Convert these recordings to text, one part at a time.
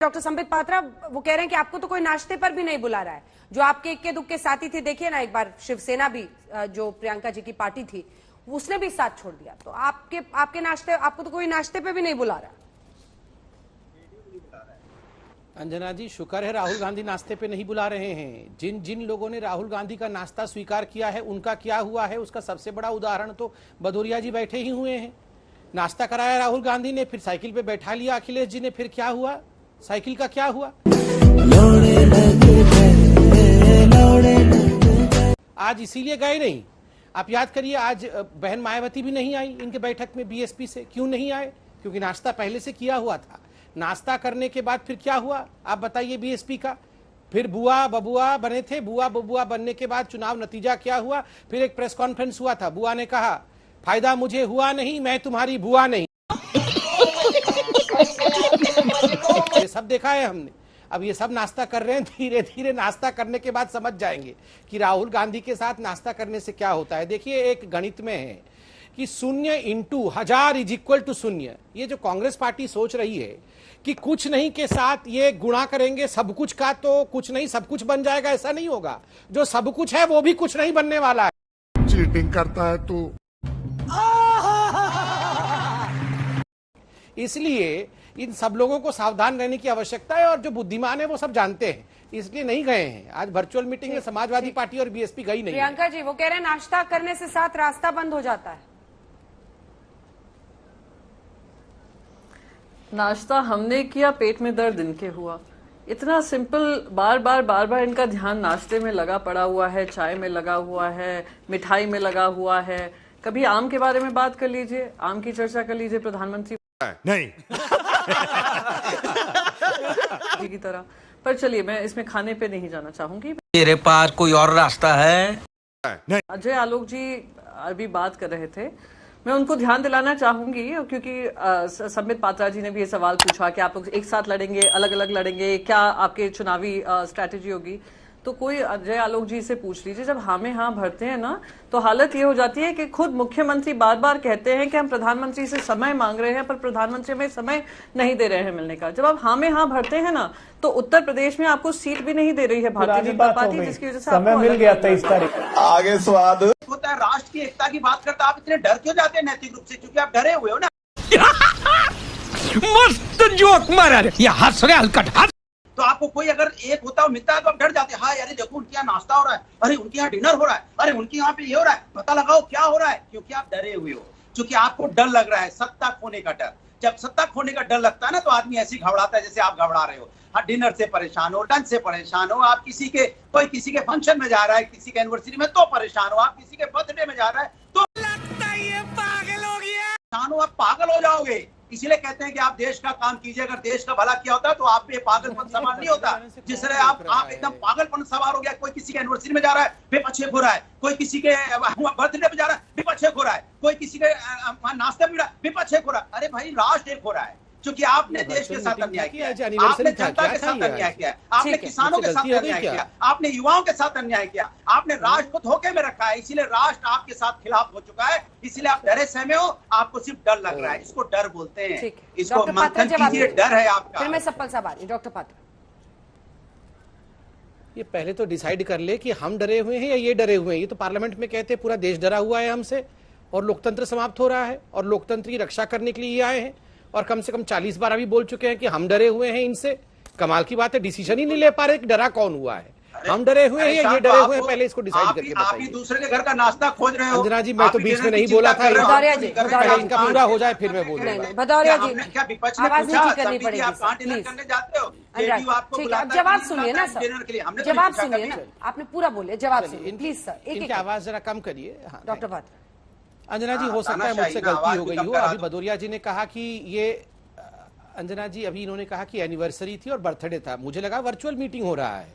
Doctor Sambit Patra वो कह रहे हैं कि आपको तो कोई नाश्ते पर भी नहीं बुला रहा है। जो आपके इक्के दुक्के साथी थे, देखिए ना, एक बार शिवसेना भी जो प्रियंका जी की पार्टी थी उसने भी साथ छोड़ दिया। तो आपके नाश्ते, आपको तो कोई नाश्ते पे भी नहीं बुला रहा। अंजना जी, शुक्र है राहुल गांधी नाश्ते पे नहीं बुला रहे हैं। जिन जिन लोगों ने राहुल गांधी का नाश्ता स्वीकार किया है उनका क्या हुआ है, उसका सबसे बड़ा उदाहरण तो भदौरिया जी बैठे ही हुए हैं। नाश्ता कराया राहुल गांधी ने, फिर साइकिल पे बैठा लिया अखिलेश जी ने, फिर क्या हुआ, साइकिल का क्या हुआ। आज इसीलिए गए नहीं। आप याद करिए, आज बहन मायावती भी नहीं आई इनके बैठक में बीएसपी से। क्यों नहीं आए? क्योंकि नाश्ता पहले से किया हुआ था। नाश्ता करने के बाद फिर क्या हुआ आप बताइए बीएसपी का? फिर बुआ बबुआ बने थे। बुआ बबुआ बनने के बाद चुनाव नतीजा क्या हुआ? फिर एक प्रेस कॉन्फ्रेंस हुआ था। बुआ ने कहा, फायदा मुझे हुआ नहीं, मैं तुम्हारी बुआ नहीं। ये सब देखा है हमने। अब ये सब नाश्ता कर रहे हैं। धीरे धीरे नाश्ता करने के बाद समझ जाएंगे कि राहुल गांधी के साथ नाश्ता करने से क्या होता है। देखिए, एक गणित में है कि 0 इंटू 1000 इज इक्वल टू 0। ये जो कांग्रेस पार्टी सोच रही है कि कुछ नहीं के साथ ये गुणा करेंगे सब कुछ का, तो कुछ नहीं सब कुछ बन जाएगा, ऐसा नहीं होगा। जो सब कुछ है वो भी कुछ नहीं बनने वाला है। चीटिंग करता है तो इसलिए इन सब लोगों को सावधान रहने की आवश्यकता है, और जो बुद्धिमान है वो सब जानते हैं, इसलिए नहीं गए हैं। आज वर्चुअल मीटिंग में समाजवादी पार्टी और बीएसपी गई नहीं। प्रियंका जी वो कह रहे हैं नाश्ता करने से साथ रास्ता बंद हो जाता है। नाश्ता हमने किया, पेट में दर्द इनके हुआ। इतना सिंपल। बार बार इनका ध्यान नाश्ते में लगा पड़ा हुआ है, चाय में लगा हुआ है, मिठाई में लगा हुआ है। कभी आम के बारे में बात कर लीजिए, आम की चर्चा कर लीजिए प्रधानमंत्री नहीं की तरह। पर चलिए, मैं इसमें खाने पे नहीं जाना चाहूंगी। मेरे पास कोई और रास्ता है? अजय आलोक जी अभी बात कर रहे थे, मैं उनको ध्यान दिलाना चाहूंगी, क्योंकि संबित पात्रा जी ने भी ये सवाल पूछा कि आप लोग एक साथ लड़ेंगे, अलग अलग लड़ेंगे, क्या आपके चुनावी स्ट्रैटेजी होगी। तो कोई अजय आलोक जी से पूछ लीजिए। जब हाँ में हाँ भरते हैं ना, तो हालत ये हो जाती है कि खुद मुख्यमंत्री बार बार कहते हैं कि हम प्रधानमंत्री से समय मांग रहे हैं, पर प्रधानमंत्री हमें समय नहीं दे रहे हैं मिलने का। जब आप हाँ में हाँ भरते हैं ना, तो उत्तर प्रदेश में आपको सीट भी नहीं दे रही है भारतीय जनता पार्टी, जिसकी वजह से समय मिल गया 23 तारीख आगे स्वाद होता है। राष्ट्र की एकता की बात करता, आप इतने डर क्यों जाते हैं नैतिक रूप से? क्योंकि आप डरे हुए हो ना। मस्त जोक मारा रे, ये हंस रहे हलकट हंस। तो आपको कोई अगर एक होता हो मिलता है तो आप डर जाते हैं। हाँ यार, देखो उनके यहाँ नाश्ता हो रहा है, अरे उनके यहाँ डिनर हो रहा है, अरे उनके यहाँ पे ये हो रहा है, पता लगाओ क्या हो रहा है। क्योंकि आप डरे हुए हो, क्योंकि आपको डर लग रहा है, सत्ता खोने का डर। जब सत्ता खोने का डर लगता है ना, तो आदमी ऐसे घबराता है जैसे आप घबरा रहे हो। हाँ, डिनर से परेशान हो, लंच से परेशान हो, आप कोई किसी के फंक्शन में जा रहा है, किसी के एनिवर्सरी में तो परेशान हो, आप किसी के बर्थडे में जा रहा है तो लगता है ये पागल हो गया, आप पागल हो जाओगे। इसीलिए कहते हैं कि आप देश का काम कीजिए। अगर देश का भला किया होता तो आप पे पागलपन सवार नहीं होता। जिस तरह आप एकदम पागलपन सवार हो गया। कोई किसी के एनिवर्सरी में जा रहा है, बेपछे हो रहा है, कोई किसी के बर्थडे पे जा रहा है, बेपछे हो रहा है, कोई किसी के नाश्ते में बेपछे हो रहा है। अरे भाई, राष्ट्र एक हो रहा है, क्योंकि आपने देश के साथ अन्याय किया, आपने जनता के साथ अन्याय किया, आपने किसानों के साथ अन्याय किया, आपने युवाओं के साथ अन्याय किया, आपने राष्ट्र को धोखे में रखा है। इसीलिए राष्ट्र आपके साथ खिलाफ हो चुका है। इसलिए आप डरे सहमे हो, आपको सिर्फ डर लग रहा है। इसको डर बोलते हैं। इसको मंथन कीजिए, डर है आपका। फिर मैं सफल सवाल डॉक्टर पात्रा, ये पहले तो डिसाइड कर ले कि हम डरे हुए हैं या ये डरे हुए हैं। ये तो पार्लियामेंट में कहते हैं पूरा देश डरा हुआ है हमसे, और लोकतंत्र समाप्त हो रहा है, और लोकतंत्र की रक्षा करने के लिए आए हैं। और कम से कम 40 बार अभी बोल चुके हैं कि हम डरे हुए हैं इनसे। कमाल की बात है, डिसीजन ही नहीं ले पा रहे कि डरा कौन हुआ है। हम डरे हुए हैं या ये डरे हुए हैं, पहले इसको डिसाइड करके बताइए। आप ही दूसरे के घर का नाश्ता खोज रहे हो। अंजना जी, मैं तो बीच में नहीं बोला था। भदौरिया जी, पहले इनका पूरा हो जाए फिर मैं बोलूंगा। भदौरिया जी, क्या विपक्ष ने आवाज पूछा नीची करनी सभी पड़ेगी, आप कहाँ डिनर प्लीज। करने जाते हो? ठीक है, जवाब सुनिए ना सर, जवाब सुनिए ना, आपने पूरा बोले, जवाब सुनिए प्लीज सर। इनकी आवाज जरा कम करिए। डॉक्टर पात्रा, अंजना जी, हो सकता है मुझसे गलती हो गई हो। अभी भदौरिया जी ने कहा कि ये, अंजना जी अभी इन्होंने कहा कि एनिवर्सरी थी और बर्थडे था, मुझे लगा वर्चुअल मीटिंग हो रहा है।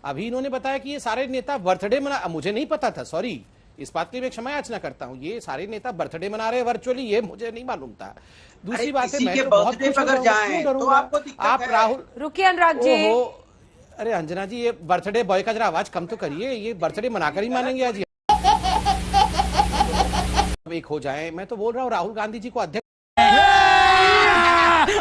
अभी इन्होंने बताया कि ये सारे नेता बर्थडे मना, मुझे नहीं पता था, सॉरी, इस बात के लिए मैं क्षमा याचना करता हूँ। ये सारे नेता बर्थडे मना रहे हैं वर्चुअली, ये मुझे नहीं मालूम था। दूसरी बात है, मैं तो बहुत खुश हूं। आप राहुल, रुकिए अनुराग जी। अरे अंजना जी, ये बर्थडे बॉय का जरा आवाज कम तो करिए। ये बर्थडे मनाकर ही मानेंगे आज। एक हो जाए, मैं तो बोल रहा हूँ राहुल गांधी जी को अध्यक्ष,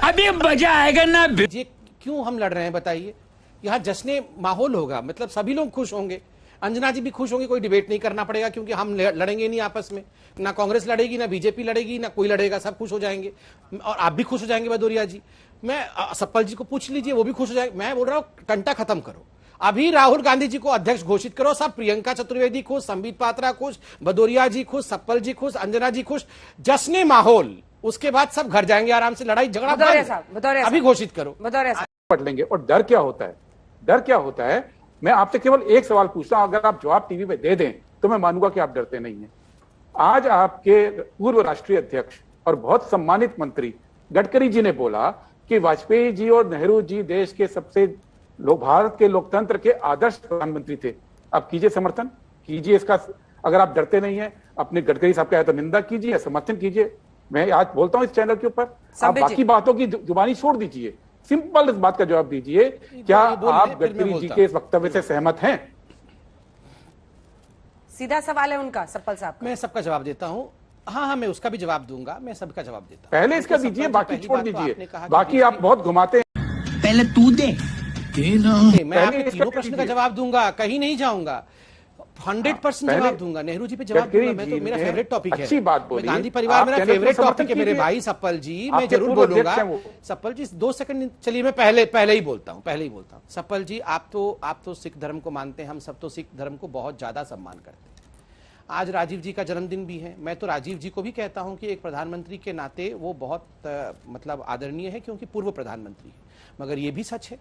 अभी मजा आएगा ना। ये क्यों हम लड़ रहे हैं बताइए? यहाँ जश्न माहौल होगा, मतलब सभी लोग खुश होंगे, अंजना जी भी खुश होंगे, कोई डिबेट नहीं करना पड़ेगा क्योंकि हम लड़ेंगे नहीं आपस में, ना कांग्रेस लड़ेगी, ना बीजेपी लड़ेगी, ना कोई लड़ेगा, सब खुश हो जाएंगे और आप भी खुश हो जाएंगे भदौरिया जी। मैं सप्पल जी को पूछ लीजिए, वो भी खुश हो जाएंगे। मैं बोल रहा हूं टंटा खत्म करो, अभी राहुल गांधी जी को अध्यक्ष घोषित करो, सब प्रियंका चतुर्वेदी खुश, संबित पात्रा खुश, भदौरिया जी खुश, सप्पल जी खुश, अंजना जी खुश, जश्न माहौल, उसके बाद सब घर जाएंगे आराम से, लड़ाई झगड़ा अभी घोषित करो। पढ़ लेंगे। और डर क्या होता है? डर क्या होता है? मैं आपसे केवल एक सवाल पूछता हूं, अगर आप जवाब टीवी पे दे दें तो मैं मानूंगा कि आप डरते नहीं हैं। आज आपके पूर्व राष्ट्रीय अध्यक्ष और बहुत सम्मानित मंत्री गडकरी जी ने बोला कि वाजपेयी जी और नेहरू जी देश के सबसे भारत के लोकतंत्र के आदर्श प्रधानमंत्री थे। आप कीजिए समर्थन, कीजिए इसका। अगर आप डरते नहीं हैं, अपने गडकरी साहब का तो निंदा कीजिए, समर्थन कीजिए। मैं आज बोलता हूं इस चैनल के ऊपर, आप बाकी बातों की जुबानी छोड़ दीजिए, सिंपल इस बात का जवाब दीजिए, क्या आप गडकरी जी के इस वक्तव्य से सहमत हैं? सीधा सवाल है उनका, सप्पल साहब। मैं सबका जवाब देता हूं। हाँ, मैं उसका भी जवाब दूंगा, मैं सबका जवाब देता हूं। पहले इसका दीजिए, बाकी छोड़ दीजिए, बाकी आप बहुत घुमाते हैं। पहले तू दे। मैं आपके तीनों प्रश्न का जवाब दूंगा, कहीं नहीं जाऊंगा, 100% जवाब दूंगा। नेहरू जी पे जवाब दूंगा, मैं तो, मेरा फेवरेट टॉपिक है। अच्छी बात बोली। गांधी परिवार मेरा फेवरेट टॉपिक है मेरे भाई सप्पल जी, मैं जरूर बोलूंगा। सप्पल जी 2 सेकंड चलिए, मैं पहले ही बोलता हूं। सप्पल जी, आप तो सिख धर्म को मानते हैं, हम सब तो सिख धर्म को बहुत ज्यादा सम्मान करते हैं। आज राजीव जी का जन्मदिन भी है, मैं तो राजीव जी को भी कहता हूं कि एक प्रधानमंत्री के नाते वो बहुत मतलब आदरणीय है, क्योंकि पूर्व प्रधानमंत्री है। मगर ये भी सच है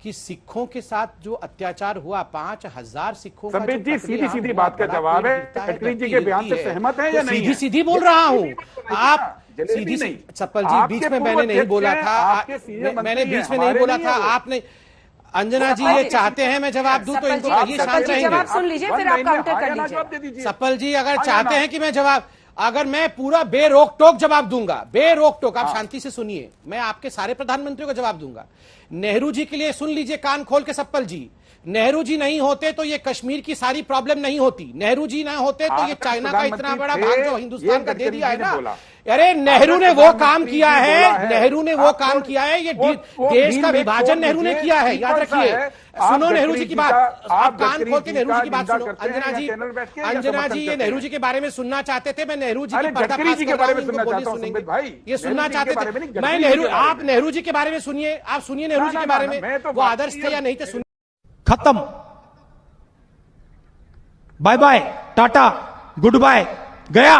कि सिखों के साथ जो अत्याचार हुआ, 5000 सिखों का, जी सीधी बात का जवाब है, गडकरी जी के बयान से सहमत है या नहीं? सीधी बोल रहा हूँ। आप सीधी सप्पल जी, बीच में मैंने नहीं बोला था, मैंने बीच में नहीं बोला था, आपने। अंजना जी ये चाहते हैं मैं जवाब दूं तो इनको कहिए शांत रहेंगे। जवाब सुन लीजिए, फिर आप काउंटर कर लीजिए। सप्पल जी अगर चाहते हैं कि मैं जवाब, अगर मैं पूरा बेरोक टोक जवाब दूंगा, बेरोक टोक, आप शांति से सुनिए, मैं आपके सारे प्रधानमंत्रियों का जवाब दूंगा। नेहरू जी के लिए सुन लीजिए कान खोल के सप्पल जी, नेहरू जी नहीं होते तो ये कश्मीर की सारी प्रॉब्लम नहीं होती, नेहरू जी ना होते तो ये चाइना का इतना बड़ा भाग जो हिंदुस्तान का दे दिया है ना, अरे नेहरू ने वो काम किया है, नेहरू ने वो काम किया है, ये देश का विभाजन नेहरू ने किया है, याद रखिए। सुनो नेहरू जी की बात, आप कान खोल के नेहरू जी की बात सुनो। अंजना जी ये नेहरू जी के बारे में सुनना चाहते थे, मैं नेहरू जी की पर्दाफाश कर रहा हूं, इनको बोलिए सुनेंगे, ये सुनना चाहते थे। मैं नेहरू, आप नेहरू जी के बारे में सुनिए, आप सुनिए नेहरू जी के बारे में, वो आदर्श थे या नहीं थे, सुनिए। खत्म, bye bye, tata, goodbye, गया।